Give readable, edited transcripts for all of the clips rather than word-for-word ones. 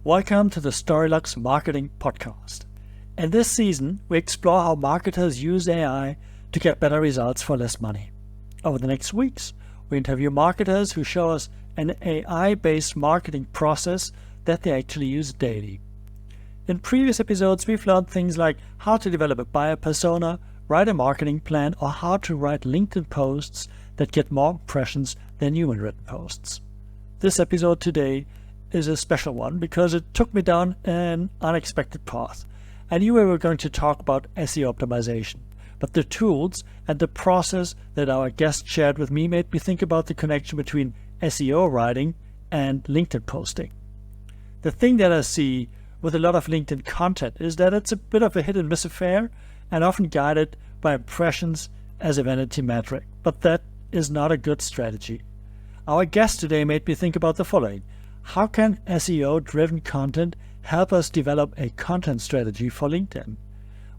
Welcome to the Storylux Marketing Podcast. In this season, we explore how marketers use AI to get better results for less money. Over the next weeks, we interview marketers who show us an AI-based marketing process that they actually use daily. In previous episodes, we've learned things like how to develop a buyer persona, write a marketing plan, or how to write LinkedIn posts that get more impressions than human-written posts. This episode today is a special one because it took me down an unexpected path. I knew we were going to talk about SEO optimization, but the tools and the process that our guest shared with me made me think about the connection between SEO writing and LinkedIn posting. The thing that I see with a lot of LinkedIn content is that it's a bit of a hit and miss affair and often guided by impressions as a vanity metric, but that is not a good strategy. Our guest today made me think about the following. How can SEO-driven content help us develop a content strategy for LinkedIn?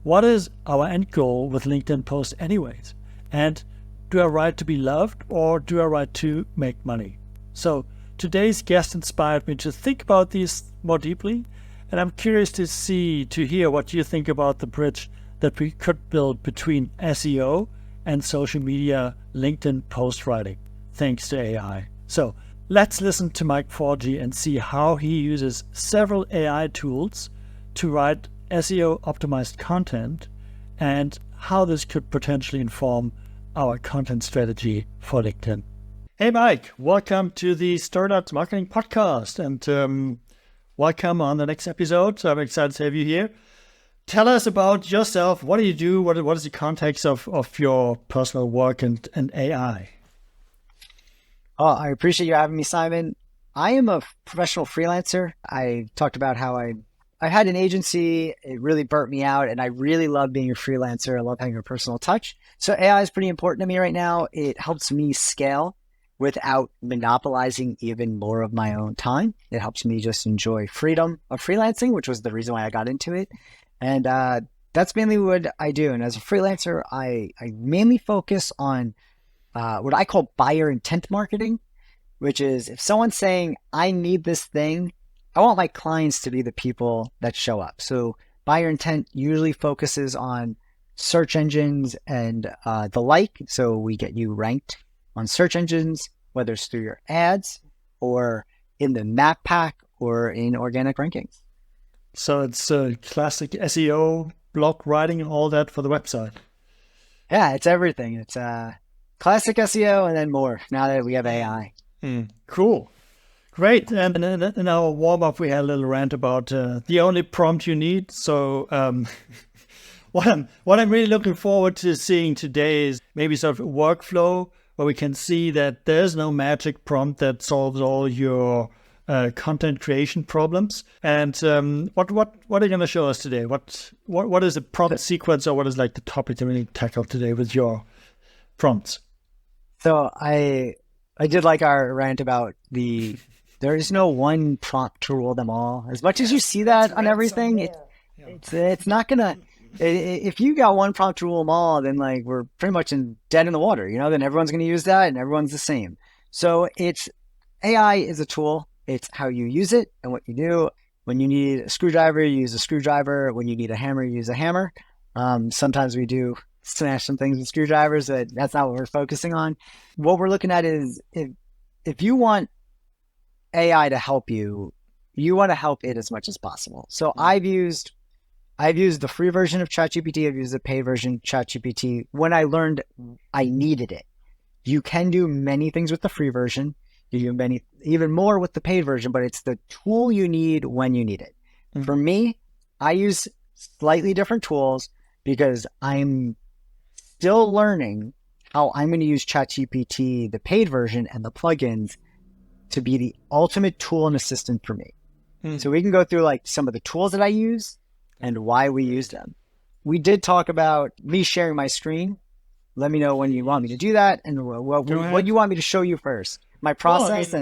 What is our end goal with LinkedIn posts anyways? And do I write to be loved or do I write to make money? So today's guest inspired me to think about these more deeply, and I'm curious to hear what you think about the bridge that we could build between SEO and social media LinkedIn post writing, thanks to AI. So let's listen to Mike Forgie and see how he uses several AI tools to write SEO optimized content and how this could potentially inform our content strategy for LinkedIn. Hey Mike, welcome to the Storylux Marketing Podcast and welcome on the next episode. So I'm excited to have you here. Tell us about yourself. What do you do? What is the context of your personal work and AI? Oh, I appreciate you having me, Simon. I am a professional freelancer. I talked about how I had an agency. It really burnt me out, and I really love being a freelancer. I love having a personal touch. So AI is pretty important to me right now. It helps me scale without monopolizing even more of my own time. It helps me just enjoy freedom of freelancing, which was the reason why I got into it. And that's mainly what I do. And as a freelancer, I mainly focus on what I call buyer intent marketing, which is if someone's saying, I need this thing, I want my clients to be the people that show up. So buyer intent usually focuses on search engines and the like. So we get you ranked on search engines, whether it's through your ads or in the map pack or in organic rankings. So it's classic SEO, blog writing, and all that for the website. Yeah, it's everything. It's classic SEO and then more now that we have AI. Cool. Great. And in our warm-up, we had a little rant about the only prompt you need. So what I'm really looking forward to seeing today is maybe sort of a workflow where we can see that there's no magic prompt that solves all your content creation problems. And what are you going to show us today? What is the prompt sequence, or what is like the topic that we need to tackle today with your prompts? So I did like our rant about there is no one prompt to rule them all. As much as you see that on everything, it's not gonna. If you got one prompt to rule them all, then like we're pretty much dead in the water. Then everyone's gonna use that, and everyone's the same. So AI is a tool. It's how you use it and what you do. When you need a screwdriver, you use a screwdriver. When you need a hammer, you use a hammer. Sometimes we do smash some things with screwdrivers, but that's not what we're focusing on. What we're looking at is if you want AI to help you, you want to help it as much as possible. So I've used the free version of ChatGPT. I've used the paid version of ChatGPT when I learned I needed it. You can do many things with the free version. You do even more with the paid version, but it's the tool you need when you need it. Mm-hmm. For me, I use slightly different tools because I'm still learning how I'm going to use ChatGPT, the paid version, and the plugins to be the ultimate tool and assistant for me. So we can go through like some of the tools that I use and why we use them. We did talk about me sharing my screen. Let me know when you want me to do that and what you want me to show you first. My process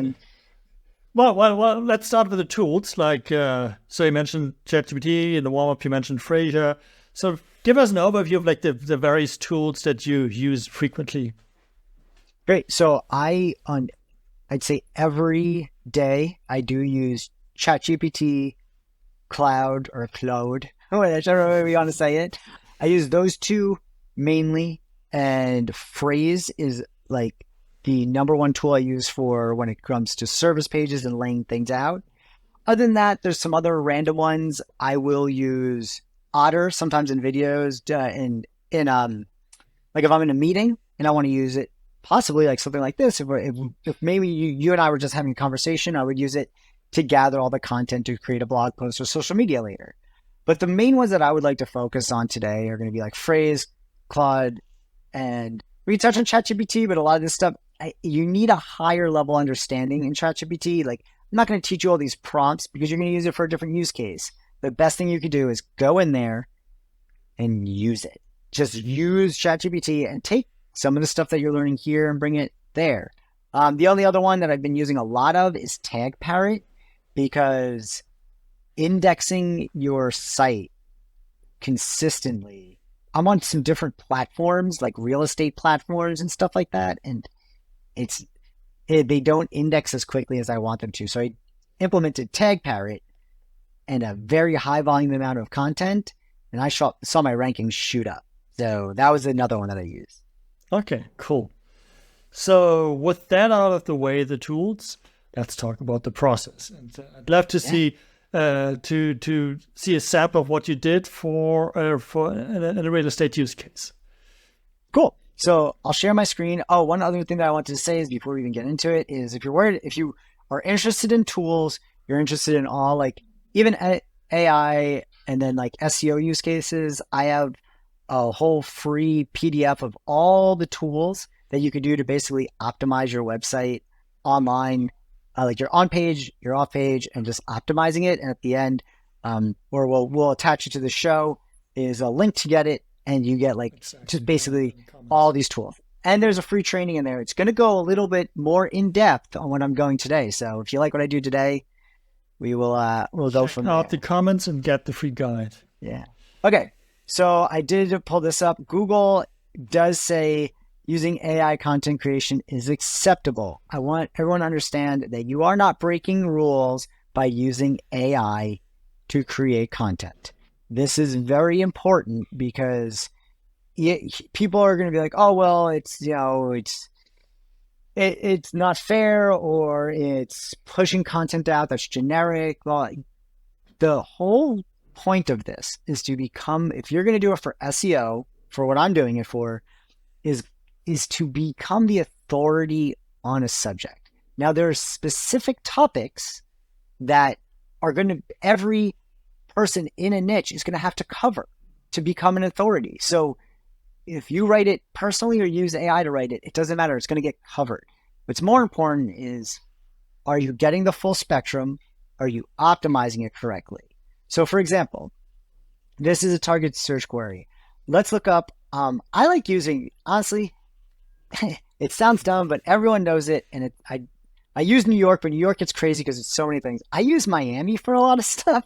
Well, let's start with the tools. Like, so you mentioned ChatGPT in the warm-up. You mentioned Fraze. So give us an overview of like the various tools that you use frequently. Great. So I'd say every day I do use ChatGPT, Cloud, or Claude, whichever way we want to say it. I use those two mainly, and Fraze is like the number one tool I use for when it comes to service pages and laying things out. Other than that, there's some other random ones. I will use Otter sometimes in videos, like if I'm in a meeting and I want to use it, possibly like something like this. If maybe you and I were just having a conversation, I would use it to gather all the content to create a blog post or social media later. But the main ones that I would like to focus on today are going to be like Fraze, Claude, and we touch on ChatGPT, but a lot of this stuff, you need a higher level understanding in ChatGPT. Like, I'm not going to teach you all these prompts because you're going to use it for a different use case. The best thing you could do is go in there and use it. Just use ChatGPT and take some of the stuff that you're learning here and bring it there. The only other one that I've been using a lot of is Tag Parrot, because indexing your site consistently, I'm on some different platforms like real estate platforms and stuff like that, and they don't index as quickly as I want them to. So I implemented Tag Parrot and a very high volume amount of content, and I saw my rankings shoot up. So that was another one that I used. Okay, cool. So with that out of the way, the tools, let's talk about the process. And I'd love to see to see a sample of what you did for in a real estate use case. Cool. So I'll share my screen. Oh, one other thing that I wanted to say is before we even get into it is if you are interested in tools, you're interested in all like even AI and then like SEO use cases, I have a whole free PDF of all the tools that you can do to basically optimize your website online, like your on page, your off page, and just optimizing it. And at the end, or we'll attach it to the show, is a link to get it, and you get like just basically all these tools. And there's a free training in there. It's going to go a little bit more in depth on what I'm going today. So if you like what I do today, we'll go from there. Check out the comments and get the free guide. Yeah. Okay. So I did pull this up. Google does say using AI content creation is acceptable. I want everyone to understand that you are not breaking rules by using AI to create content. This is very important because people are going to be like, oh, well, it's not fair, or it's pushing content out that's generic. Well, the whole point of this is to become, if you're going to do it for SEO, for what I'm doing it for, is to become the authority on a subject. Now, there are specific topics that are going to, every person in a niche is going to have to cover to become an authority. So if you write it personally or use AI to write it, it doesn't matter. It's going to get covered. What's more important is, are you getting the full spectrum? Are you optimizing it correctly? So for example, this is a target search query. Let's look up, I like using, honestly, it sounds dumb, but everyone knows it. And I use New York, but New York gets crazy because it's so many things. I use Miami for a lot of stuff.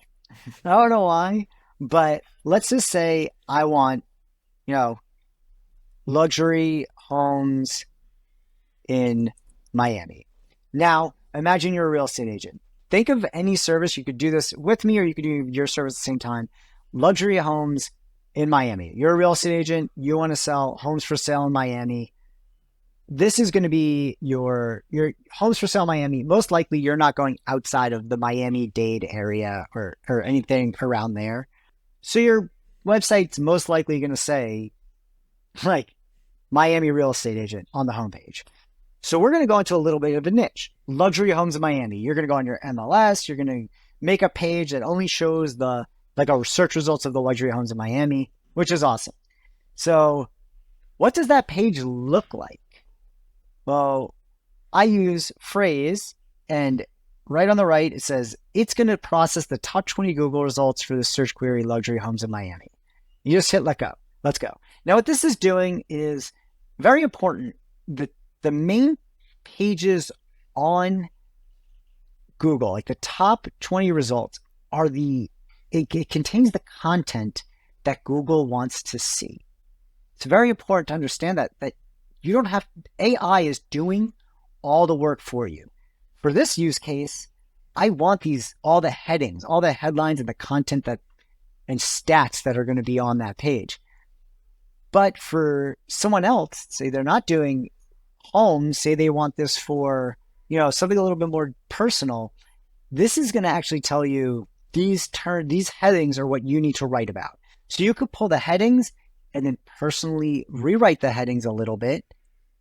I don't know why, but let's just say I want, luxury homes in Miami. Now, imagine you're a real estate agent. Think of any service. You could do this with me, or you could do your service at the same time. Luxury homes in Miami. You're a real estate agent. You want to sell homes for sale in Miami. This is going to be your homes for sale in Miami. Most likely, you're not going outside of the Miami-Dade area or anything around there. So your website's most likely going to say, like, Miami real estate agent on the homepage. So we're going to go into a little bit of a niche. Luxury homes in Miami. You're going to go on your MLS. You're going to make a page that only shows the search results of the luxury homes in Miami, which is awesome. So what does that page look like? Well, I use Fraze, and right on the right, it says it's going to process the top 20 Google results for the search query luxury homes in Miami. You just hit let go. Let's go. Now what this is doing is very important. The main pages on Google, like the top 20 results, it contains the content that Google wants to see. It's very important to understand that you don't have, AI is doing all the work for you. For this use case, I want all the headings, all the headlines and the content and stats that are going to be on that page. But for someone else, say they're not doing homes, say they want this for, something a little bit more personal, this is going to actually tell you these headings are what you need to write about. So you could pull the headings and then personally rewrite the headings a little bit,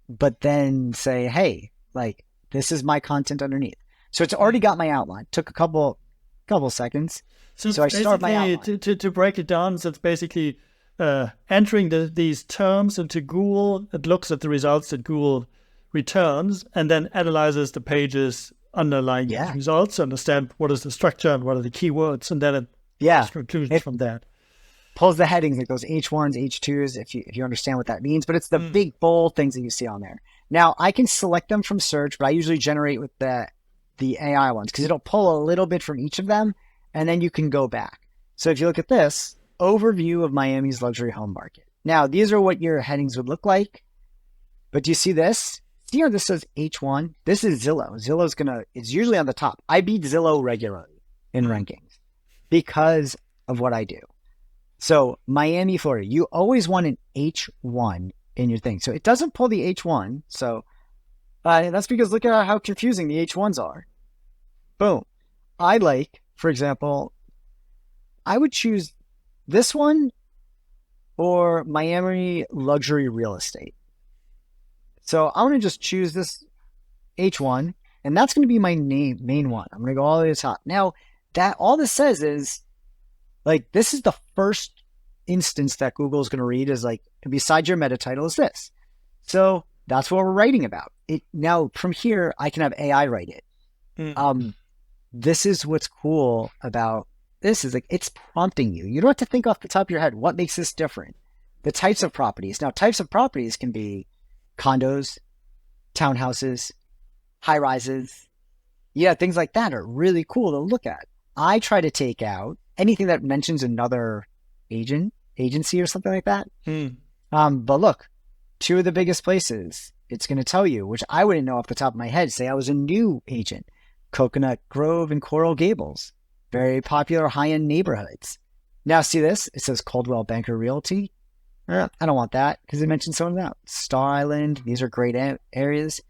but then say, hey, like, this is my content underneath. So it's already got my outline. Took a couple seconds. So I start my outline. To break it down, so it's basically entering these terms into Google. It looks at the results that Google returns and then analyzes the page's underlying results to understand what is the structure and what are the keywords, and then it makes conclusions from that. Pulls the headings. It goes H1s, H2s, if you understand what that means. But it's the big, bold things that you see on there. Now, I can select them from search, but I usually generate with the AI ones because it'll pull a little bit from each of them, and then you can go back. So if you look at this, overview of Miami's luxury home market. Now, these are what your headings would look like. But do you see this? See how this says H1? This is Zillow. Zillow's it's usually on the top. I beat Zillow regularly in rankings because of what I do. So Miami, Florida, you always want an H1 in your thing. So it doesn't pull the H1. So that's because look at how confusing the H1s are. Boom. I like, for example, I would choose this one or Miami luxury real estate. So I'm going to just choose this H1, and that's going to be my main one. I'm going to go all the way to the top. Now, all this says is, like, this is the first instance that Google is going to read is like, besides your meta title is this. So that's what we're writing about. Now, from here, I can have AI write it. This is what's cool about this is like, it's prompting you. You don't have to think off the top of your head, what makes this different? The types of properties. Now, types of properties can be condos, townhouses, high rises. Yeah, things like that are really cool to look at. I try to take out anything that mentions another agency or something like that. But look, two of the biggest places it's going to tell you, which I wouldn't know off the top of my head. Say I was a new agent, Coconut Grove and Coral Gables, very popular high-end neighborhoods. Now see this? It says Coldwell Banker Realty. I don't want that because it mentions some of that. Star Island. These are great areas.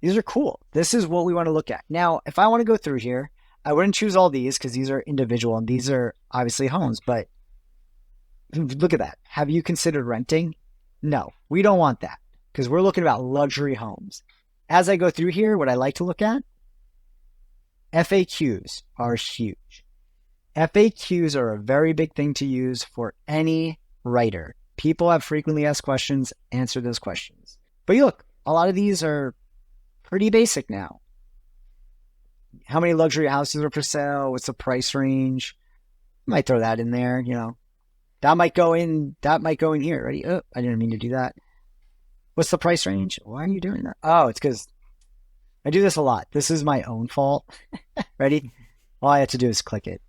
These are cool. This is what we want to look at. Now, if I want to go through here, I wouldn't choose all these because these are individual and these are obviously homes. But look at that. Have you considered renting? No, we don't want that because we're looking about luxury homes. As I go through here, what I like to look at, FAQs are huge. FAQs are a very big thing to use for any writer. People have frequently asked questions, answer those questions. But you look, a lot of these are pretty basic now. How many luxury houses are for sale? What's the price range? Might throw that in there, That might go in here. Ready? Oh, I didn't mean to do that. What's the price range? Why are you doing that? Oh, it's because I do this a lot. This is my own fault. Ready? All I have to do is click it.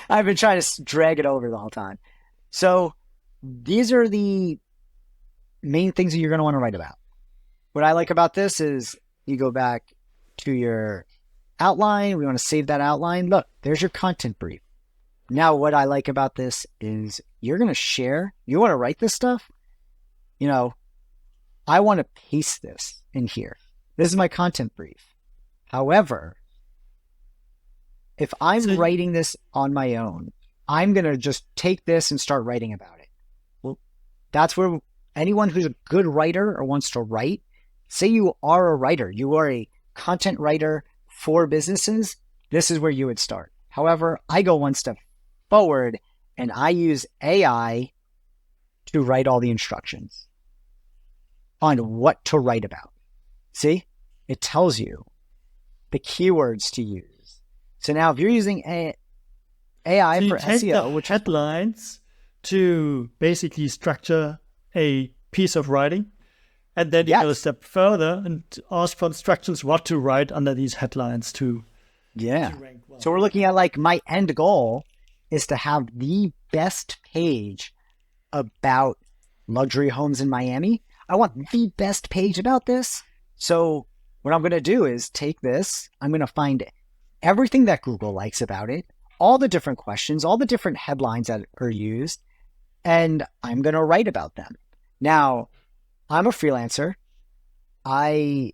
I've been trying to drag it over the whole time. So these are the main things that you're going to want to write about. What I like about this is you go back to your outline. We want to save that outline. Look, there's your content brief. Now, what I like about this is you're going to share. You want to write this stuff? I want to paste this in here. This is my content brief. However, if I'm writing this on my own, I'm going to just take this and start writing about it. Well, that's where anyone who's a good writer or wants to write, say you are a writer, you are a content writer for businesses, this is where you would start. However, I go one step forward and I use AI to write all the instructions on what to write about. See, it tells you the keywords to use. So now if you're using AI for SEO, which headlines to basically structure a piece of writing, and then you go a step further and ask for instructions what to write under these headlines to rank well. So we're looking at like my end goal is to have the best page about luxury homes in Miami. I want the best page about this. So what I'm going to do is take this. I'm going to find everything that Google likes about it, all the different questions, all the different headlines that are used, and I'm going to write about them. Now, I'm a freelancer. I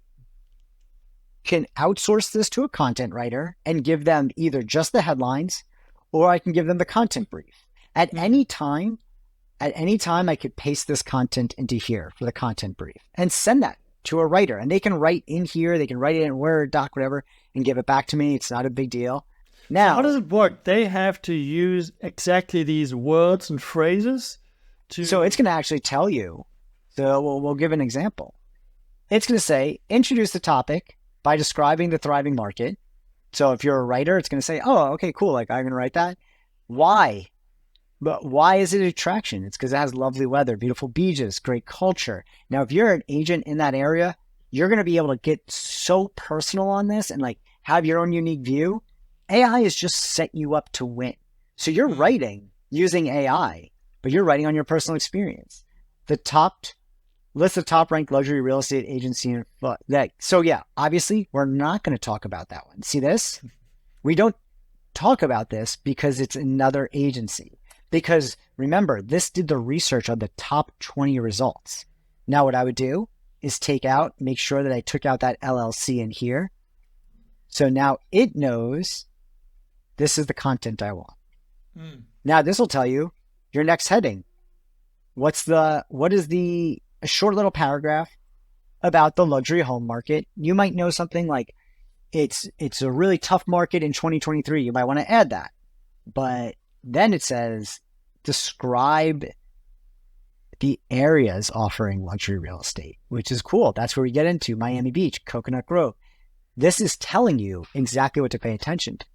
can outsource this to a content writer and give them either just the headlines, or I can give them the content brief. At any time, I could paste this content into here for the content brief and send that to a writer. And they can write in here, they can write it in Word, Doc, whatever, and give it back to me. It's not a big deal. Now, so how does it work? They have to use exactly these words and phrases to... So it's going to actually tell you. So we'll give an example. It's going to say, introduce the topic by describing the thriving market. So if you're a writer, it's going to say, oh, okay, cool. Like, I'm going to write that. Why? But why is it an attraction? It's because it has lovely weather, beautiful beaches, great culture. Now, if you're an agent in that area, you're going to be able to get so personal on this and like have your own unique view. AI has just set you up to win. So you're writing using AI, but you're writing on your personal experience. List the top ranked luxury real estate agency. So yeah, obviously we're not going to talk about that one. See this? We don't talk about this because it's another agency. Because remember, this did the research on the top 20 results. Now what I would do is make sure that I took out that LLC in here. So now it knows this is the content I want. Now this will tell you your next heading. What is a short little paragraph about the luxury home market. You might know something like it's a really tough market in 2023. You might want to add that. But then it says, describe the areas offering luxury real estate, which is cool. That's where we get into Miami Beach, Coconut Grove. This is telling you exactly what to pay attention to.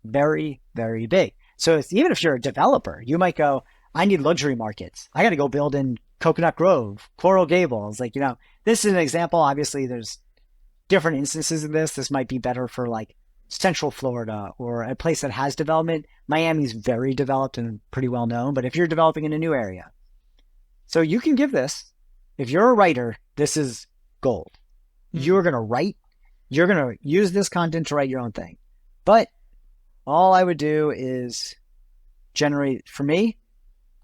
Very, very big. So even if you're a developer, you might go, I need luxury markets. I got to go build in Coconut Grove, Coral Gables. Like, this is an example. Obviously, there's different instances of this. This might be better for like Central Florida or a place that has development. Miami's very developed and pretty well known, but if you're developing in a new area. So you can give this, if you're a writer, this is gold. You're going to write, you're going to use this content to write your own thing. But all I would do is generate, for me,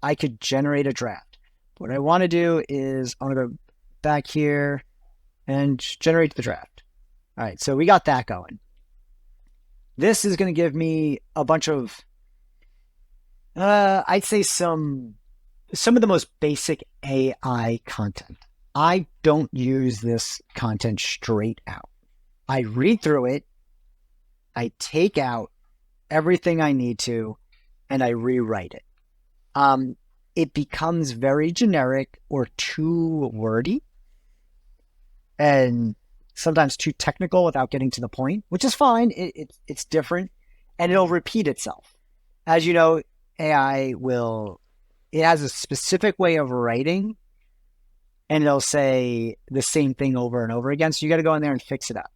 I could generate a draft. What I want to do is I want to go back here and generate the draft. All right, so we got that going. This is going to give me a bunch of, I'd say some of the most basic AI content. I don't use this content straight out. I read through it, I take out everything I need to, and I rewrite it. It becomes very generic or too wordy and sometimes too technical without getting to the point, which is fine. It's different and it'll repeat itself. As you know, AI it has a specific way of writing and it'll say the same thing over and over again. So you got to go in there and fix it up.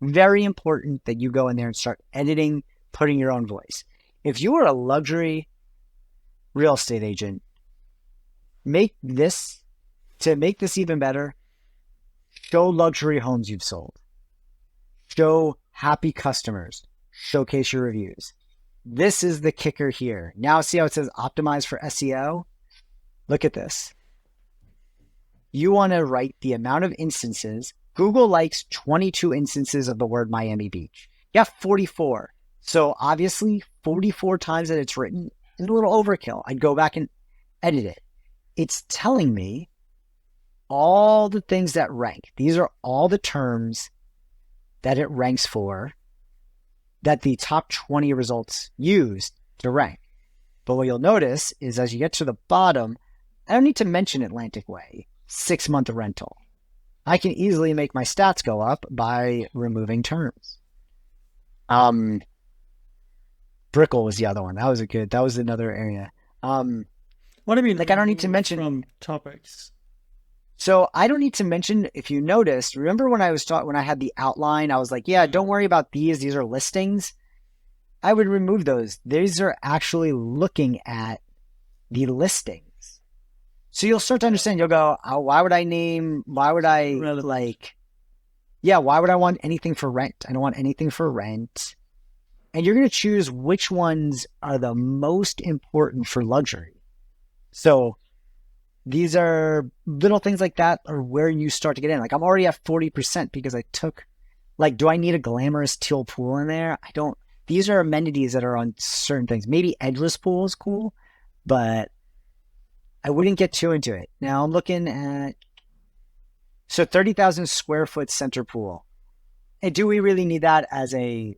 Very important that you go in there and start editing, putting your own voice. If you are a luxury real estate agent, make this even better, show luxury homes you've sold. Show happy customers. Showcase your reviews. This is the kicker here. Now see how it says optimize for SEO? Look at this. You want to write the amount of instances. Google likes 22 instances of the word Miami Beach. You have 44. So obviously 44 times that it's written is a little overkill. I'd go back and edit it. It's telling me all the things that rank. These are all the terms that it ranks for that the top 20 results used to rank. But what you'll notice is as you get to the bottom, I don't need to mention Atlantic Way, 6-month rental. I can easily make my stats go up by removing terms. Brickell was the other one. That was another area. What do you mean? Like I don't need to mention from topics. So I don't need to mention, if you noticed, remember when when I had the outline, I was like, yeah, don't worry about these. These are listings. I would remove those. These are actually looking at the listings. So you'll start to understand. You'll go, oh, why would I want anything for rent? I don't want anything for rent. and you're going to choose which ones are the most important for luxury. So these are little things like that are where you start to get in. Like I'm already at 40% because I took, like, do I need a glamorous teal pool in there? I don't. These are amenities that are on certain things. Maybe edgeless pool is cool, but I wouldn't get too into it. Now I'm looking at, so 30,000 square foot center pool. And do we really need that as the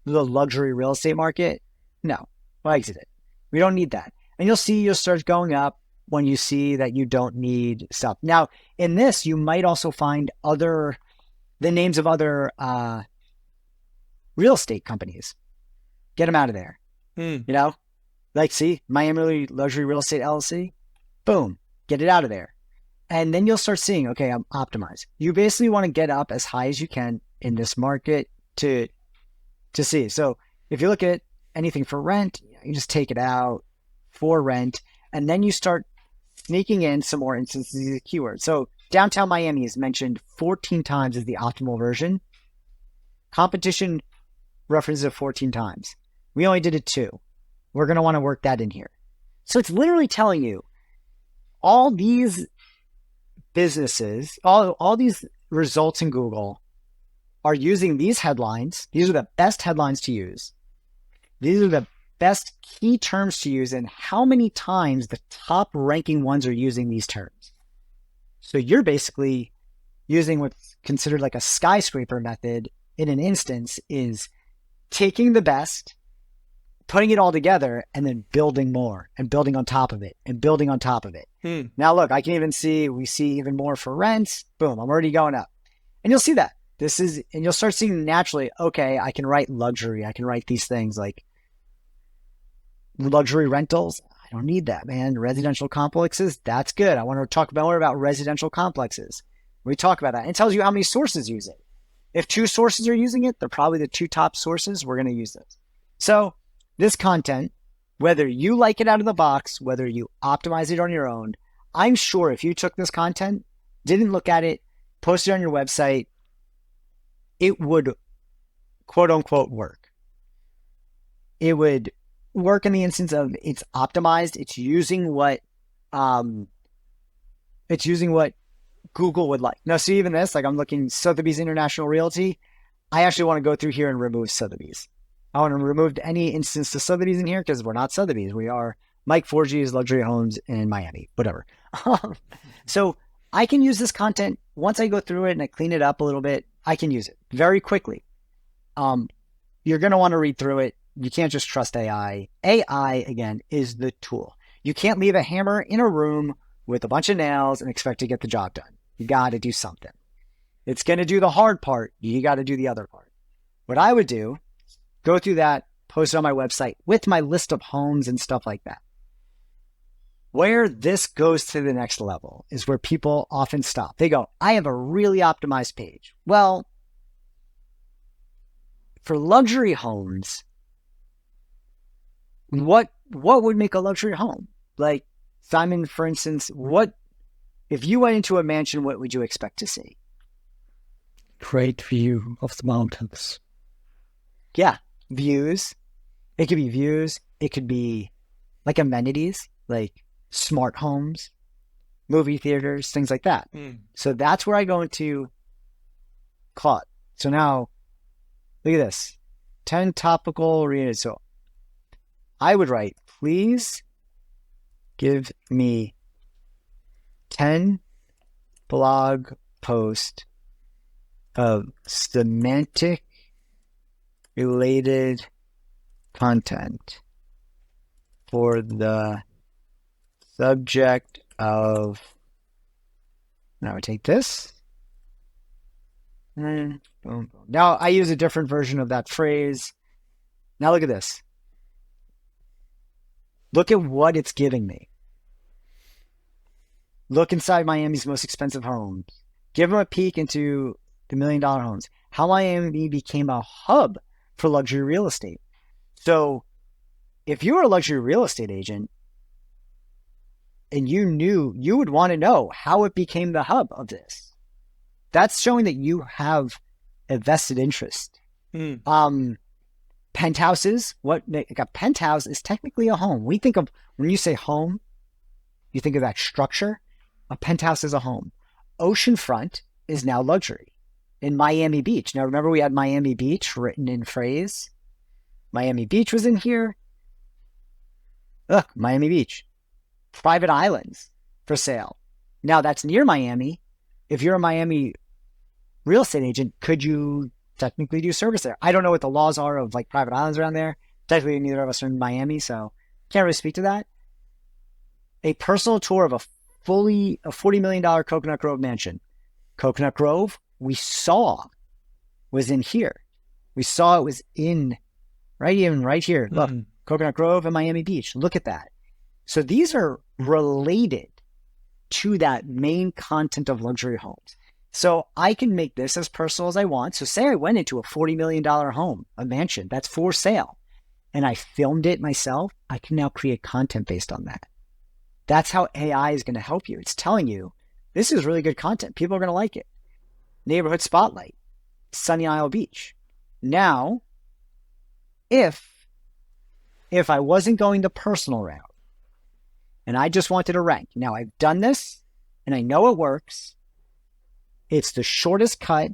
luxury real estate market? No, we'll exit it. We don't need that. And you'll start going up when you see that you don't need stuff. Now, in this, you might also find the names of other real estate companies. Get them out of there. You know, like, see, Miami Luxury Real Estate LLC. Boom, get it out of there. And then you'll start seeing, okay, I'm optimized. You basically want to get up as high as you can in this market to see. So if you look at anything for rent, you just take it out for rent, and then you start sneaking in some more instances of keywords. So downtown Miami is mentioned 14 times as the optimal version. Competition references it 14 times. We only did it 2. We're going to want to work that in here. So it's literally telling you all these businesses, all these results in Google are using these headlines. These are the best headlines to use. These are the best key terms to use, and how many times the top ranking ones are using these terms. So you're basically using what's considered like a skyscraper method in an instance, is taking the best, putting it all together, and then building more and building on top of it and building on top of it. Now look, I can even see, we see even more for rents. Boom, I'm already going up. And you'll see that. And you'll start seeing naturally, okay, I can write luxury. I can write these things like luxury rentals. I don't need that, man. Residential complexes, that's good. I want to talk more about residential complexes. We talk about that. It tells you how many sources use it. If 2 sources are using it, they're probably the 2 top sources. We're going to use this. So this content, whether you like it out of the box, whether you optimize it on your own, I'm sure if you took this content, didn't look at it, posted it on your website, it would quote unquote work. It would work in the instance of it's optimized. It's using what Google would like. Now, see, even this, like I'm looking Sotheby's International Realty. I actually want to go through here and remove Sotheby's. I want to remove any instance to Sotheby's in here because we're not Sotheby's. We are Mike Forgie's Luxury Homes in Miami, whatever. So I can use this content. Once I go through it and I clean it up a little bit, I can use it very quickly. You're going to want to read through it. You can't just trust AI. AI, again, is the tool. You can't leave a hammer in a room with a bunch of nails and expect to get the job done. You got to do something. It's going to do the hard part. You got to do the other part. What I would do, go through that, post it on my website with my list of homes and stuff like that. Where this goes to the next level is where people often stop. They go, I have a really optimized page. Well, for luxury homes, what would make a luxury home? Like, Simon, for instance, if you went into a mansion, what would you expect to see? Great view of the mountains. Yeah, views. It could be views. It could be like amenities, like smart homes, movie theaters, things like that. So that's where I go into Claude. So now, look at this. 10 topical readers. So I would write, please give me 10 blog posts of semantic related content for the subject of, now I would take this. And boom, boom. Now I use a different version of that phrase. Now look at this. Look at what it's giving me. Look inside Miami's most expensive homes. Give them a peek into the $1 million homes. How Miami became a hub for luxury real estate. So if you were a luxury real estate agent and you knew, you would want to know how it became the hub of this. That's showing that you have a vested interest. Penthouses, like a penthouse is technically a home. We think of, when you say home, you think of that structure. A penthouse is a home. Oceanfront is now luxury. In Miami Beach. Now remember we had Miami Beach written in Fraze? Miami Beach was in here. Look, Miami Beach. Private islands for sale. Now that's near Miami. If you're a Miami real estate agent, could you technically do service there? I don't know what the laws are of like private islands around there. Technically, neither of us are in Miami, so can't really speak to that. A personal tour of a $40 million Coconut Grove mansion. Coconut Grove, we saw was in here. We saw it was in right here. Look, Coconut Grove and Miami Beach. Look at that. So these are related to that main content of luxury homes. So I can make this as personal as I want. So say I went into a $40 million home, a mansion that's for sale, and I filmed it myself. I can now create content based on that. That's how AI is going to help you. It's telling you, this is really good content. People are going to like it. Neighborhood Spotlight, Sunny Isle Beach. Now, if I wasn't going the personal route and I just wanted to rank, now I've done this and I know it works. It's the shortest cut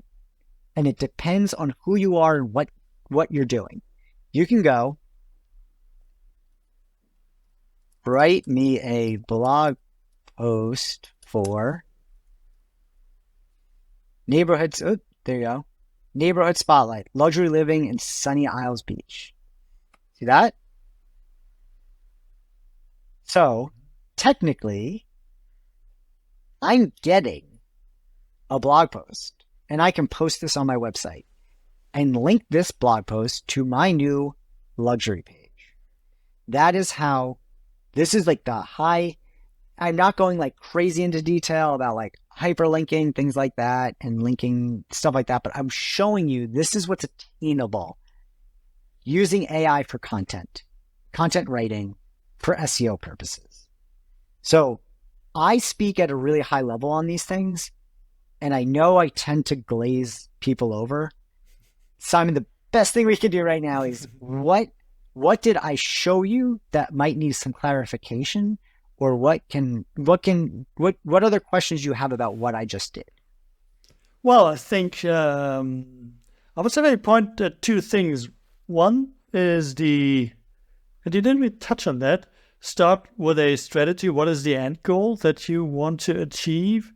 and it depends on who you are and what you're doing. You can go, write me a blog post for neighborhoods. Oh, there you go. Neighborhood Spotlight, luxury living in Sunny Isles Beach. See that? So technically, I'm getting a blog post and I can post this on my website and link this blog post to my new luxury page. That is how, this is like the high, I'm not going like crazy into detail about like hyperlinking, things like that, and linking stuff like that, but I'm showing you this is what's attainable using AI for content writing for SEO purposes. So I speak at a really high level on these things, and I know I tend to glaze people over. Simon, the best thing we can do right now is what did I show you that might need some clarification? Or what other questions do you have about what I just did? Well, I think I would say maybe point at two things. One is and you didn't really touch on that, start with a strategy. What is the end goal that you want to achieve?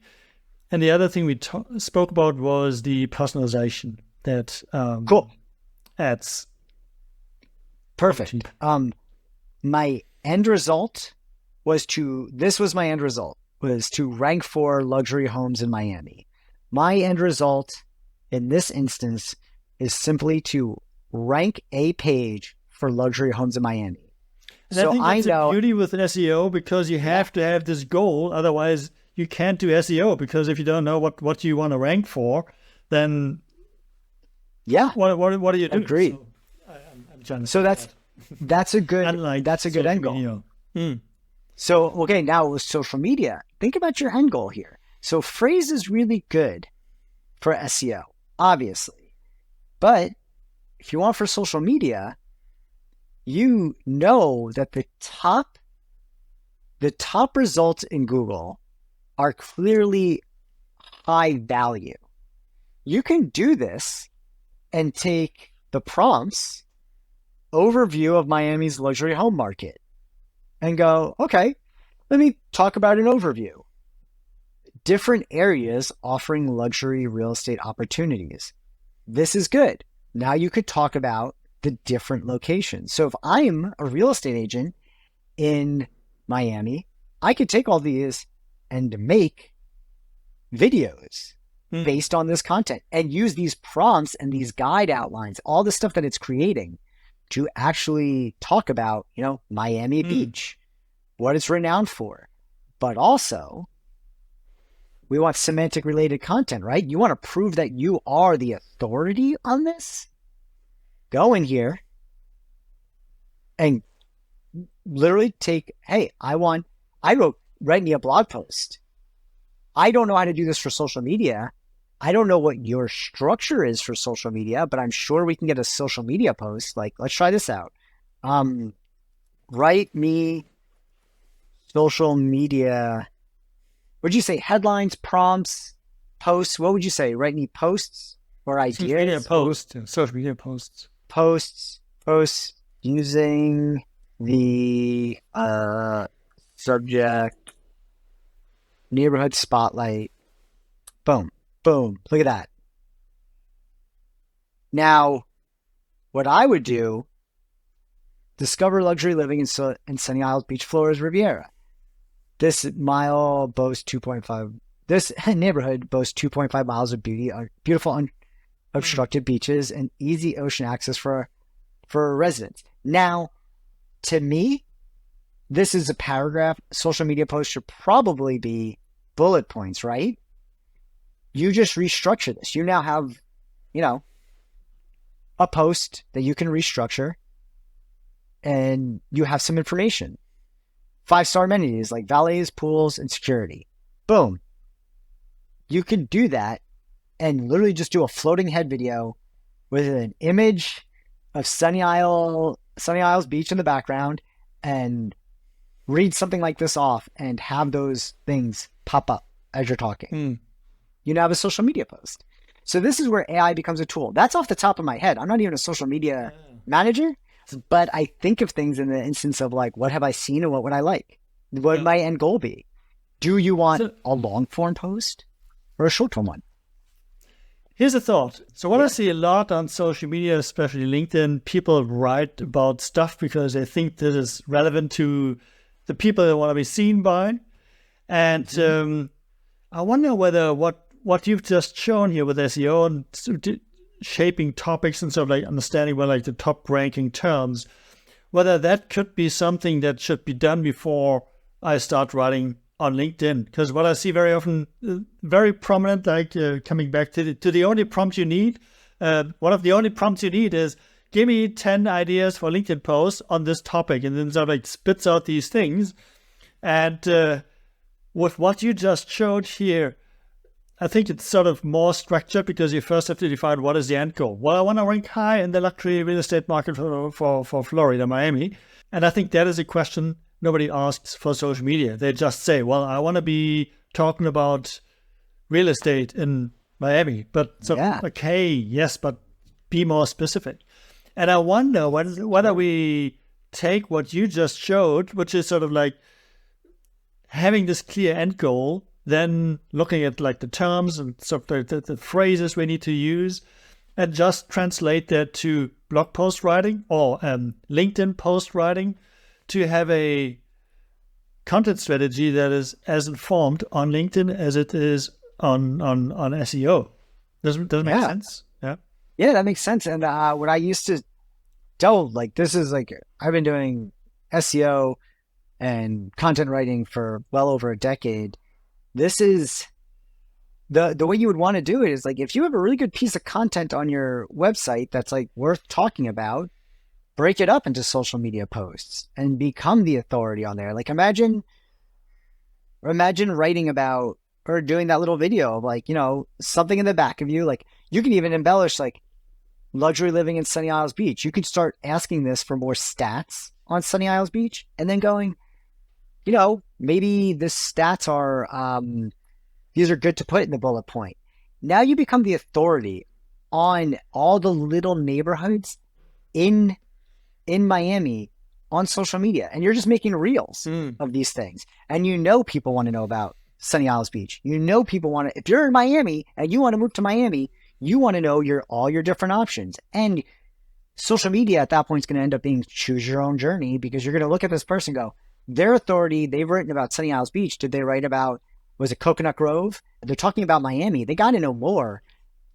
And the other thing we spoke about was the personalization that cool. adds. Perfect. My end result was to rank for luxury homes in Miami. My end result in this instance is simply to rank a page for luxury homes in Miami. And so I think that's the beauty with an SEO, because you have to have this goal. Otherwise, you can't do SEO, because if you don't know what you want to rank for, then what do you do? Agreed. So that's a good end goal. So, okay, now with social media, think about your end goal here. So Fraze is really good for SEO, obviously. But if you want for social media, you know that the top results in Google are clearly high value. You can do this and take the prompts, overview of Miami's luxury home market, and go, okay, let me talk about an overview. Different areas offering luxury real estate opportunities. This is good. Now you could talk about the different locations. So if I'm a real estate agent in Miami, I could take all these and make videos based on this content and use these prompts and these guide outlines, all the stuff that it's creating, to actually talk about, Miami Beach, what it's renowned for. But also, we want semantic related content, right? You want to prove that you are the authority on this? Go in here and literally take, hey, write me a blog post. I don't know how to do this for social media. I don't know what your structure is for social media, but I'm sure we can get a social media post. Like, let's try this out. Write me social media. Would you say headlines, prompts, posts? What would you say? Write me posts or ideas? Social media posts. Social media posts. Posts using the subject neighborhood spotlight. Boom. Boom. Look at that. Now, what I would do, discover luxury living in Sunny Isles Beach, Florida's Riviera. This neighborhood boasts 2.5 miles of beautiful unobstructed beaches and easy ocean access for residents. Now, to me, this is a paragraph. Social media posts should probably be bullet points, right? You just restructure this. You now have, a post that you can restructure, and you have some information. 5-star amenities like valets, pools, and security. Boom. You can do that and literally just do a floating head video with an image of Sunny Isles Beach in the background and read something like this off and have those things pop up as you're talking. You now have a social media post. So this is where AI becomes a tool. That's off the top of my head. I'm not even a social media manager, but I think of things in the instance of like, what have I seen and what would I like? What would my end goal be? Do you want a long form post or a short form one? Here's a thought. So what I see a lot on social media, especially LinkedIn, people write about stuff because they think this is relevant to the people they want to be seen by. And I wonder whether what you've just shown here with SEO and shaping topics and stuff, like understanding what like the top ranking terms, whether that could be something that should be done before I start writing on LinkedIn. Because what I see very often, very prominent, like coming back to the only prompt you need, one of the only prompts you need is give me 10 ideas for LinkedIn posts on this topic, and then sort of like spits out these things. And with what you just showed here, I think it's sort of more structured because you first have to define what is the end goal. Well, I want to rank high in the luxury real estate market for Florida, Miami. And I think that is a question nobody asks for social media. They just say, well, I want to be talking about real estate in Miami. But okay, yes, but be more specific. And I wonder whether we take what you just showed, which is sort of like having this clear end goal, then looking at like the terms and stuff, the phrases we need to use, and just translate that to blog post writing or LinkedIn post writing to have a content strategy that is as informed on LinkedIn as it is on SEO. Does it make sense? Yeah, that makes sense. And what I used to tell, like, this is like, I've been doing SEO and content writing for well over a decade. This is the way you would want to do it is like, if you have a really good piece of content on your website that's like worth talking about, break it up into social media posts and become the authority on there. Like imagine writing about or doing that little video of like, something in the back of you. Like you can even embellish like luxury living in Sunny Isles Beach. You could start asking this for more stats on Sunny Isles Beach and then going, maybe the stats are, these are good to put in the bullet point. Now you become the authority on all the little neighborhoods in Miami on social media. And you're just making reels of these things. And people want to know about Sunny Isles Beach. People want to, if you're in Miami and you want to move to Miami, you want to know all your different options. And social media at that point is going to end up being choose your own journey, because you're going to look at this person and go, their authority, they've written about Sunny Isles Beach. Did they write about, was it Coconut Grove? They're talking about Miami. They got to know more.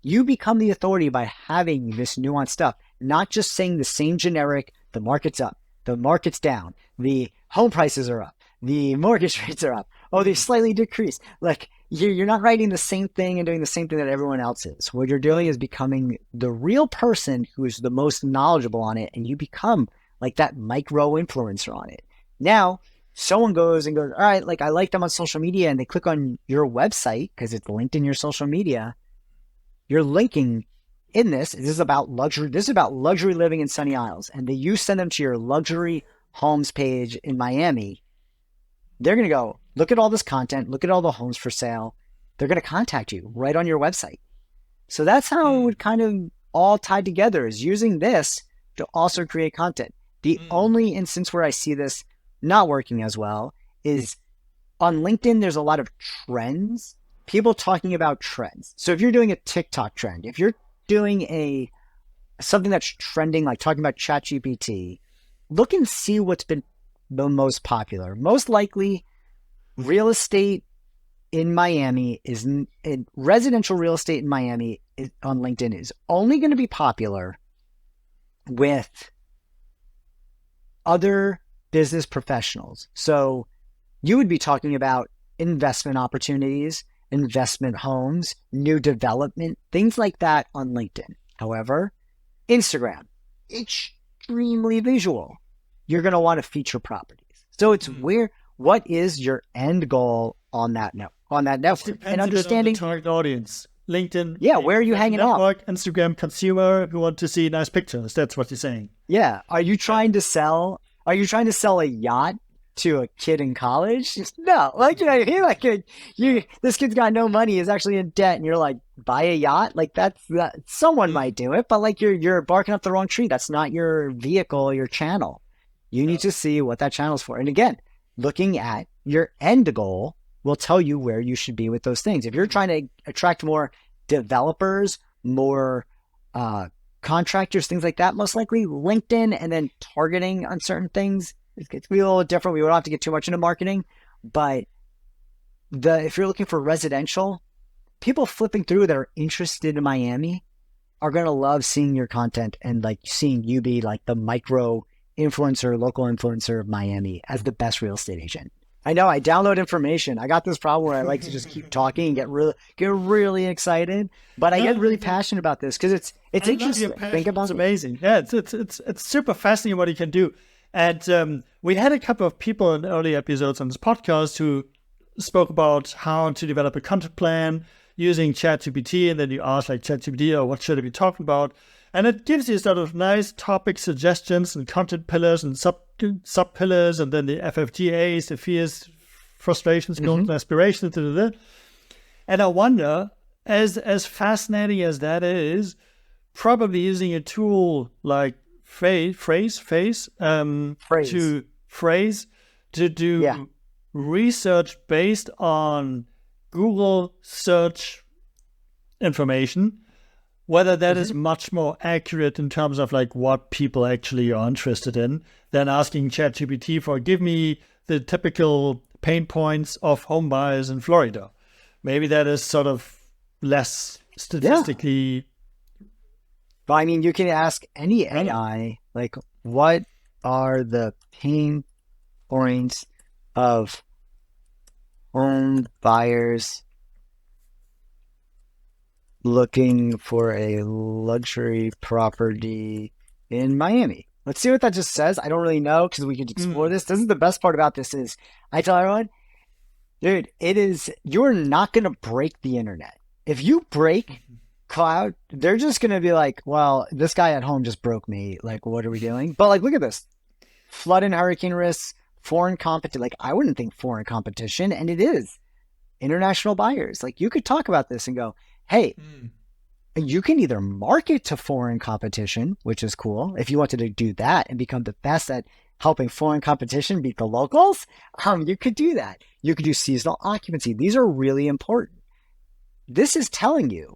You become the authority by having this nuanced stuff, not just saying the same generic, the market's up, the market's down, the home prices are up, the mortgage rates are up, oh, they slightly decreased. Like you're not writing the same thing and doing the same thing that everyone else is. What you're doing is becoming the real person who is the most knowledgeable on it, and you become like that micro influencer on it. Now, someone goes, all right, like I like them on social media, and they click on your website because it's linked in your social media. you're linking in this. This is about luxury. This is about luxury living in Sunny Isles. And you send them to your luxury homes page in Miami. They're going to go, look at all this content, look at all the homes for sale. They're going to contact you right on your website. So that's how it would kind of all tie together, is using this to also create content. The only instance where I see this not working as well is on LinkedIn. There's a lot of trends, people talking about trends. So if you're doing a TikTok trend, if you're doing something that's trending, like talking about ChatGPT, look and see what's been the most popular. Most likely, real estate in Miami residential real estate in Miami on LinkedIn is only going to be popular with other business professionals. So you would be talking about investment opportunities, investment homes, new development, things like that on LinkedIn. However, Instagram, extremely visual. You're going to want to feature properties. So it's what is your end goal on that network, and understanding the target audience. LinkedIn. Yeah, where are you hanging network, out? Instagram consumer who want to see nice pictures. That's what you're saying. Yeah. Are you trying to sell a yacht to a kid in college? No. Like, this kid's got no money, is actually in debt, and you're like, buy a yacht? Like that someone might do it, but like you're barking up the wrong tree. That's not your vehicle, your channel. You need to see what that channel's for. And again, looking at your end goal will tell you where you should be with those things. If you're trying to attract more developers, more contractors, things like that, most likely LinkedIn, and then targeting on certain things, it's going to be a little different. We don't have to get too much into marketing, but if you're looking for residential, people flipping through that are interested in Miami are going to love seeing your content and like seeing you be like the micro influencer, local influencer of Miami as the best real estate agent. I know I download information. I got this problem where I like to just keep talking and get really excited, but I get really passionate about this because it's interesting. Think about it's amazing. Yeah, it's super fascinating what you can do. And we had a couple of people in early episodes on this podcast who spoke about how to develop a content plan using ChatGPT, and then you ask like ChatGPT, or what should I be talking about? And it gives you sort of nice topic suggestions and content pillars and sub pillars, and then the FFGAs, the fears, frustrations, goals, and aspirations. And I wonder, as fascinating as that is, probably using a tool like Fraze to do research based on Google search information, whether that is much more accurate in terms of like what people actually are interested in than asking ChatGPT for, give me the typical pain points of home buyers in Florida. Maybe that is sort of less statistically. But I mean, you can ask any AI, like, what are the pain points of home buyers looking for a luxury property in Miami? Let's see what that just says. I don't really know, because we could explore this. This is the best part about this is I tell everyone, dude, you're not going to break the internet. If you break cloud, they're just going to be like, well, this guy at home just broke me. Like, what are we doing? But like, look at this. Flood and hurricane risks, foreign competition. Like, I wouldn't think foreign competition, and it is. International buyers. Like, you could talk about this and go, hey, you can either market to foreign competition, which is cool. If you wanted to do that and become the best at helping foreign competition beat the locals, you could do that. You could do seasonal occupancy. These are really important. This is telling you,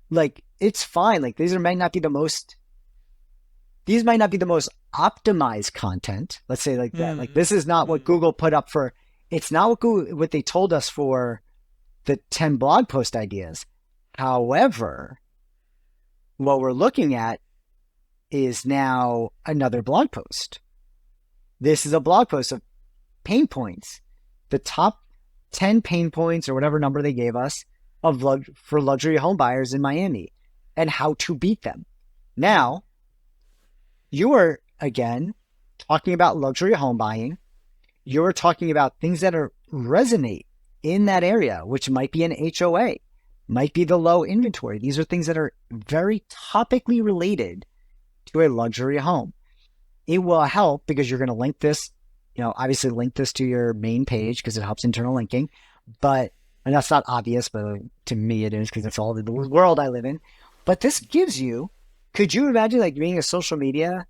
like, it's fine. Like, these might not be the most optimized content. Let's say like that. Like, this is not what Google put up for. It's not what they told us for the 10 blog post ideas. However, what we're looking at is now another blog post. This is a blog post of pain points, the top 10 pain points or whatever number they gave us for luxury home buyers in Miami and how to beat them. Now, you are, again, talking about luxury home buying. You are talking about things that resonate in that area, which might be an HOA. might be the low inventory. These are things that are very topically related to a luxury home. It will help because you're going to link this, obviously link this to your main page because it helps internal linking. But, and that's not obvious, but to me it is because it's all the world I live in. But this gives you, could you imagine like being a social media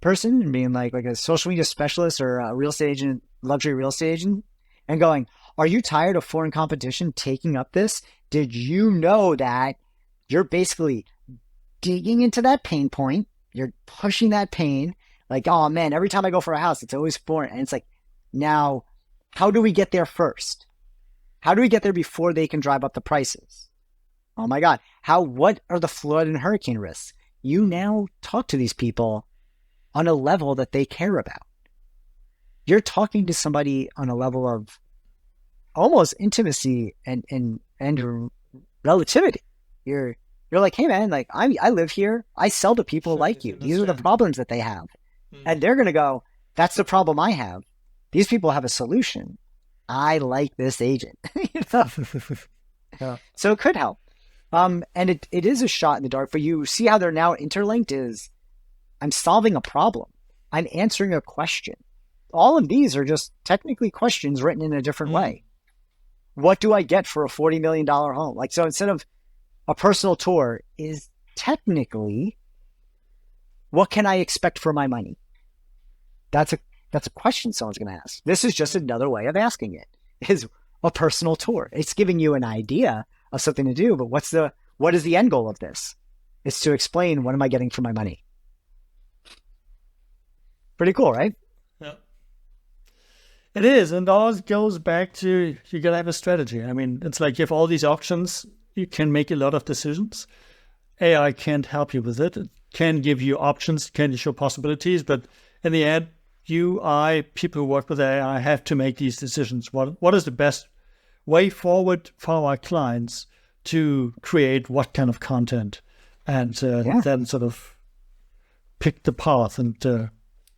person and being like a social media specialist or a real estate agent, luxury real estate agent, and going, are you tired of foreign competition taking up this? Did you know that you're basically digging into that pain point? You're pushing that pain. Like, oh man, every time I go for a house, it's always foreign. And it's like, now, how do we get there first? How do we get there before they can drive up the prices? Oh my God. What are the flood and hurricane risks? You now talk to these people on a level that they care about. You're talking to somebody on a level of almost intimacy and relativity. You're like, hey man, like I live here. I sell to people like you. These are the problems that they have. And they're going to go, that's the problem I have. These people have a solution. I like this agent. Yeah. So it could help. And it is a shot in the dark, but you see how they're now interlinked is I'm solving a problem. I'm answering a question. All of these are just technically questions written in a different way. What do I get for a $40 million home? Like, so instead of a personal tour is technically, what can I expect for my money? That's a question someone's going to ask. This is just another way of asking it, is a personal tour. It's giving you an idea of something to do, but what is the end goal of this? It's to explain, what am I getting for my money? Pretty cool, right? Yeah. It is, and all goes back to you gotta have a strategy. I mean, it's like you have all these options, you can make a lot of decisions. AI can't help you with it. It can give you options, can show possibilities, but in the end, people who work with AI have to make these decisions. What is the best way forward for our clients to create what kind of content, and then sort of pick the path and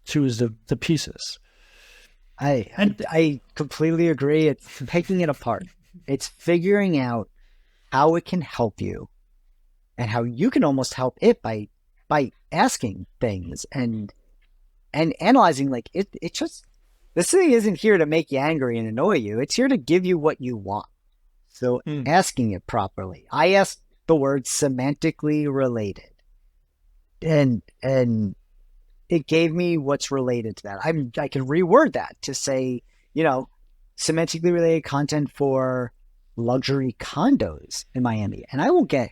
choose the pieces. I completely agree. It's taking it apart. It's figuring out how it can help you and how you can almost help it by asking things and analyzing. Like it just, this thing isn't here to make you angry and annoy you. It's here to give you what you want. So asking it properly. I asked the word semantically related, and it gave me what's related to that. I can reword that to say, semantically related content for luxury condos in Miami. And I will get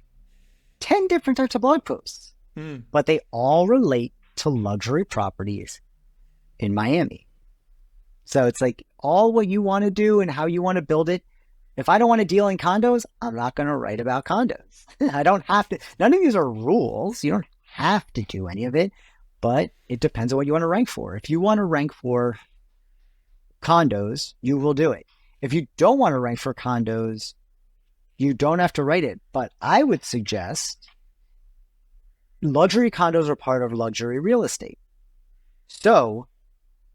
10 different types of blog posts, but they all relate to luxury properties in Miami. So it's like all what you want to do and how you want to build it. If I don't want to deal in condos, I'm not going to write about condos. I don't have to. None of these are rules. You don't have to do any of it. But it depends on what you want to rank for. If you want to rank for condos, you will do it. If you don't want to rank for condos, you don't have to write it. But I would suggest luxury condos are part of luxury real estate. So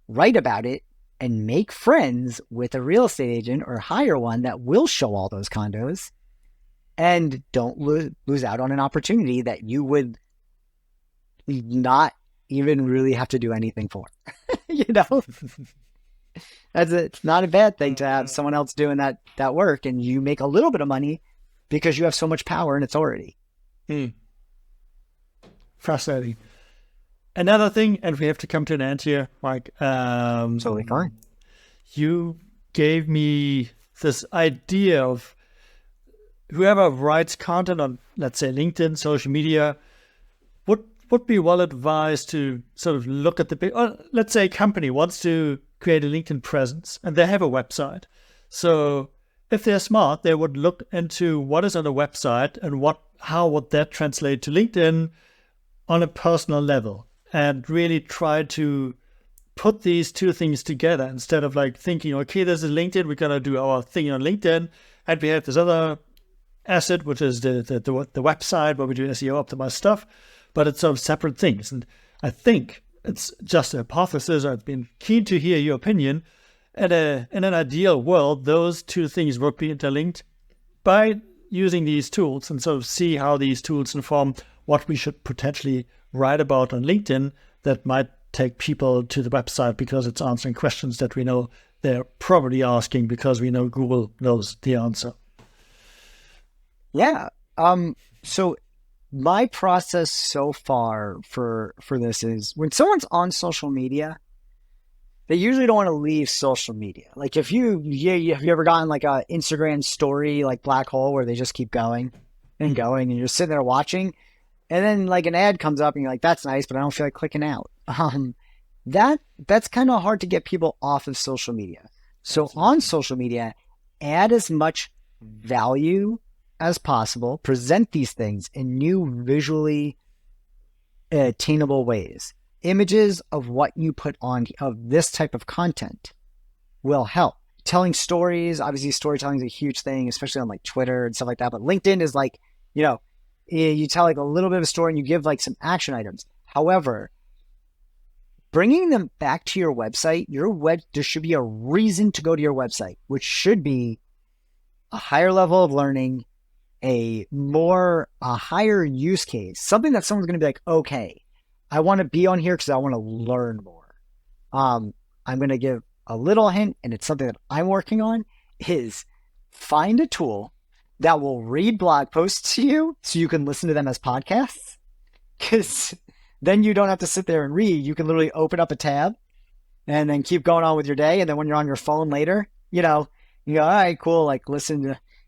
write about it and make friends with a real estate agent or hire one that will show all those condos, and don't lose out on an opportunity that you would not even really have to do anything for. It's not a bad thing to have someone else doing that work, and you make a little bit of money because you have so much power and it's already. Fascinating. Another thing, and we have to come to an end here, Mike. Totally fine. You gave me this idea of whoever writes content on, let's say, LinkedIn, social media, would be well advised to sort of look at let's say a company wants to create a LinkedIn presence and they have a website. So if they're smart, they would look into what is on the website and how would that translate to LinkedIn on a personal level, and really try to put these two things together instead of like thinking, okay, this is LinkedIn, we're going to do our thing on LinkedIn, and we have this other asset, which is the website where we do SEO optimized stuff. But it's sort of separate things. And I think it's just a hypothesis. I've been keen to hear your opinion. In an ideal world, those two things would be interlinked by using these tools and sort of see how these tools inform what we should potentially write about on LinkedIn that might take people to the website because it's answering questions that we know they're probably asking because we know Google knows the answer. Yeah. So my process so far for this is when someone's on social media, they usually don't want to leave social media. Like if have you ever gotten like a Instagram story, like black hole where they just keep going and going and you're sitting there watching and then like an ad comes up and you're like, that's nice, but I don't feel like clicking out. That's kind of hard to get people off of social media. So on social media, add as much value as possible, present these things in new visually attainable ways. Images of what you put on of this type of content will help. Telling stories, obviously storytelling is a huge thing, especially on like Twitter and stuff like that. But LinkedIn is like, you tell like a little bit of a story and you give like some action items. However, bringing them back to your website, there should be a reason to go to your website, which should be a higher level of learning, a higher use case, something that someone's going to be like, okay, I want to be on here because I want to learn more. I'm going to give a little hint, and it's something that I'm working on, is find a tool that will read blog posts to you so you can listen to them as podcasts. Because then you don't have to sit there and read. You can literally open up a tab and then keep going on with your day. And then when you're on your phone later, you go, all right, cool. Like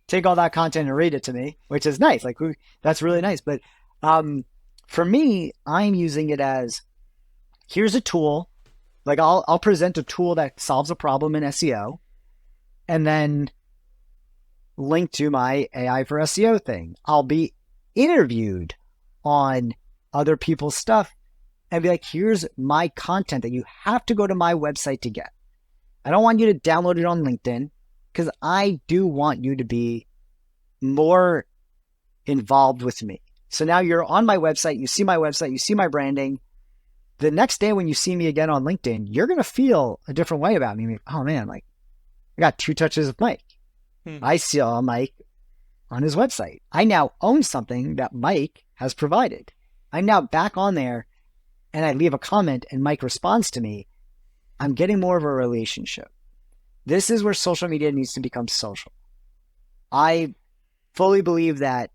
take all that content and read it to me, which is nice. Like that's really nice. But for me, I'm using it as, here's a tool. Like I'll present a tool that solves a problem in SEO and then link to my AI for SEO thing. I'll be interviewed on other people's stuff and be like, here's my content that you have to go to my website to get. I don't want you to download it on LinkedIn because I do want you to be more involved with me. So now you're on my website, you see my branding. The next day when you see me again on LinkedIn, you're going to feel a different way about me. Oh man, like I got 2 touches of Mike. I saw Mike on his website. I now own something that Mike has provided. I'm now back on there and I leave a comment and Mike responds to me. I'm getting more of a relationship. This is where social media needs to become social. I fully believe that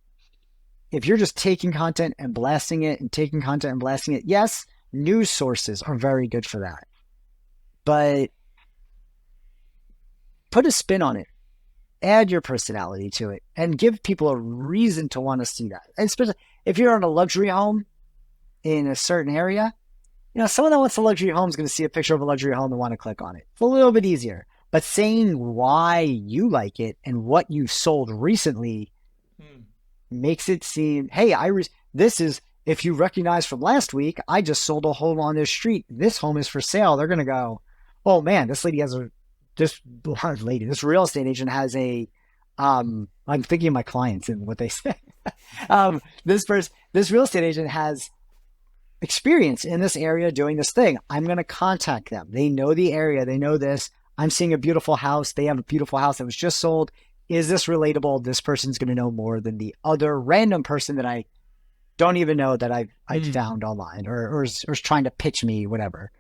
if you're just taking content and blasting it and taking content and blasting it, yes, news sources are very good for that. But put a spin on it. Add your personality to it and give people a reason to want to see that. And especially if you're in a luxury home in a certain area, someone that wants a luxury home is going to see a picture of a luxury home and want to click on it. It's a little bit easier. But saying why you like it and what you sold recently makes it seem, hey, this is, if you recognize from last week, I just sold a home on this street. This home is for sale. They're going to go, oh man, this real estate agent has I'm thinking of my clients and what they say. This real estate agent has experience in this area doing this thing. I'm going to contact them. They know the area. They know this. I'm seeing a beautiful house. They have a beautiful house that was just sold. Is this relatable? This person's going to know more than the other random person that I don't even know that I found online or is trying to pitch me, whatever,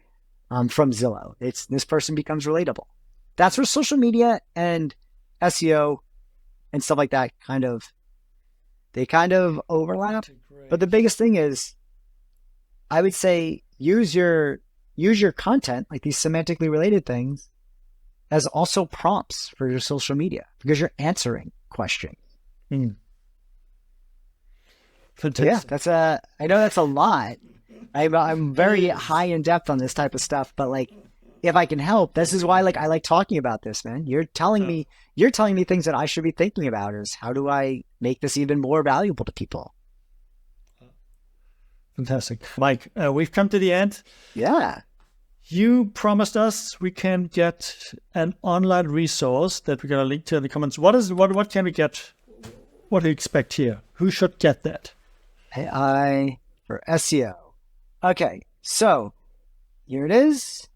from Zillow. This person becomes relatable. That's where social media and SEO and stuff like that kind of overlap. But the biggest thing is, I would say, use your content, like these semantically related things, as also prompts for your social media because you're answering questions. Fantastic. Yeah, I know that's a lot. I'm very high in depth on this type of stuff, but like, if I can help, this is why I like talking about this, man. You're telling me things that I should be thinking about is how do I make this even more valuable to people? Fantastic. Mike, we've come to the end. Yeah. You promised us we can get an online resource that we're going to link to in the comments. What can we get? What do you expect here? Who should get that? AI for SEO. Okay, so here it is.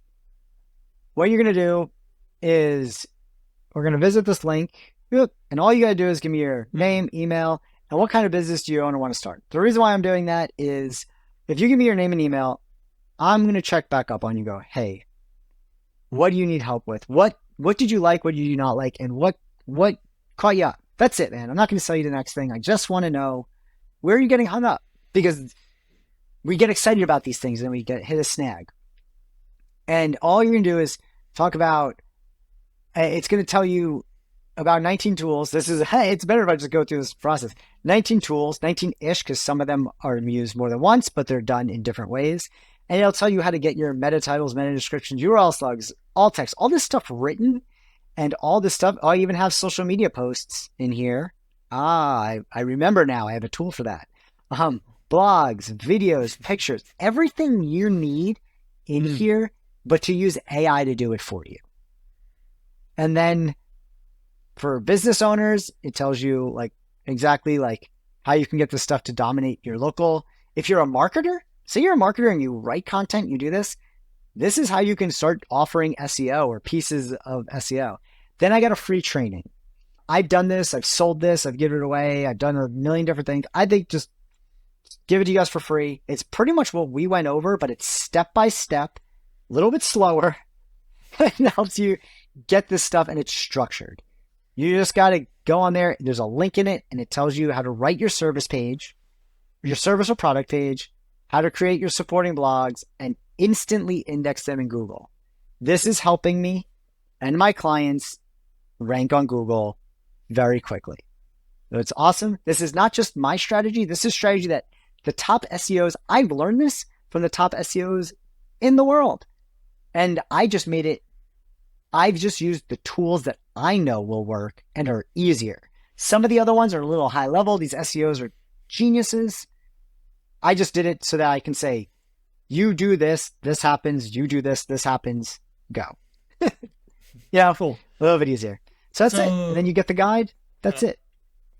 What you're going to do is we're going to visit this link Yep. And all you got to do is give me your name, email, and what kind of business do you own or want to start. The reason why I'm doing that is if you give me your name and email, I'm going to check back up on you, go, hey, what do you need help with? What did you like? What did you not like? And what caught you up? That's it, man. I'm not going to sell you the next thing. I just want to know, where are you getting hung up? Because we get excited about these things and we get hit a snag. And all you're going to do is talk about, it's going to tell you about 19 tools. This is, hey, it's better if I just go through this process. 19 tools, 19-ish, because some of them are used more than once, but they're done in different ways. And it'll tell you how to get your meta titles, meta descriptions, URL slugs, alt text, all this stuff written, and all this stuff. I even have social media posts in here. I remember now. I have a tool for that. Blogs, videos, pictures, everything you need in here, but to use AI to do it for you. And then for business owners, it tells you like exactly like how you can get this stuff to dominate your local. If you're a marketer, say you're a marketer and you write content, you do this. This is how you can start offering SEO or pieces of SEO. Then I got a free training. I've done this. I've sold this. I've given it away. I've done a million different things. I think just give it to you guys for free. It's pretty much what we went over, but it's step by step, a little bit slower. It helps you get this stuff and it's structured. You just got to go on there. There's a link in it and it tells you how to write your service page, your service or product page, how to create your supporting blogs and instantly index them in Google. This is helping me and my clients rank on Google very quickly. So it's awesome. This is not just my strategy. This is strategy that the top SEOs, I've learned this from the top SEOs in the world. And I just made it, I've just used the tools that I know will work and are easier. Some of the other ones are a little high level. These SEOs are geniuses. I just did it so that I can say, you do this, this happens, you do this, this happens, go. Yeah, cool. A little bit easier. So that's it. And then you get the guide. That's it.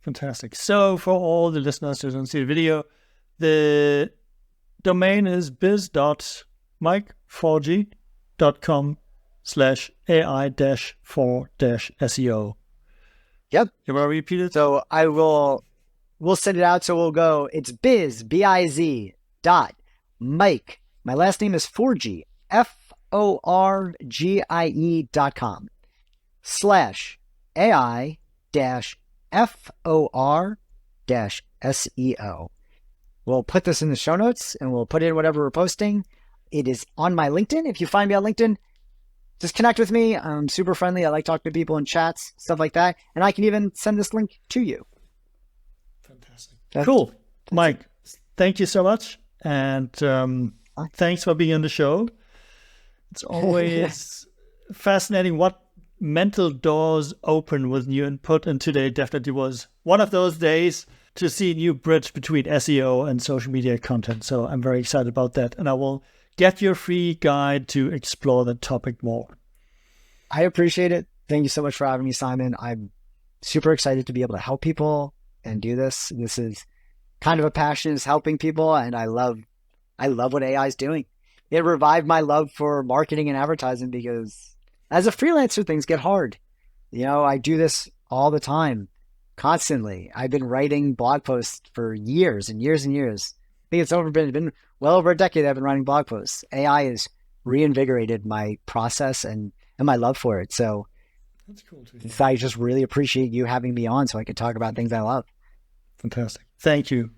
Fantastic. So for all the listeners who don't see the video, the domain is biz.mikeforgie.com/AI-4-SEO. Yep. You want to repeat it? So we'll send it out. So we'll go, it's biz dot Mike. My last name is Forgie, FORGIE.com /AI-FOR-SEO. We'll put this in the show notes and we'll put in whatever we're posting. It is on my LinkedIn. If you find me on LinkedIn, just connect with me. I'm super friendly. I like talking to people in chats, stuff like that. And I can even send this link to you. Fantastic. Cool. Mike, thank you so much. And thanks for being on the show. It's always fascinating what mental doors open with new input. And today definitely was one of those days to see a new bridge between SEO and social media content. So I'm very excited about that. And I will get your free guide to explore the topic more. I appreciate it. Thank you so much for having me, Simon. I'm super excited to be able to help people and do this. This is kind of a passion, is helping people. And I love what AI is doing. It revived my love for marketing and advertising because as a freelancer, things get hard. You know, I do this all the time, constantly. I've been writing blog posts for years and years and years. I think it's been well over a decade I've been writing blog posts. AI has reinvigorated my process and my love for it. So that's cool too. I just really appreciate you having me on so I could talk about things I love. Fantastic. Thank you.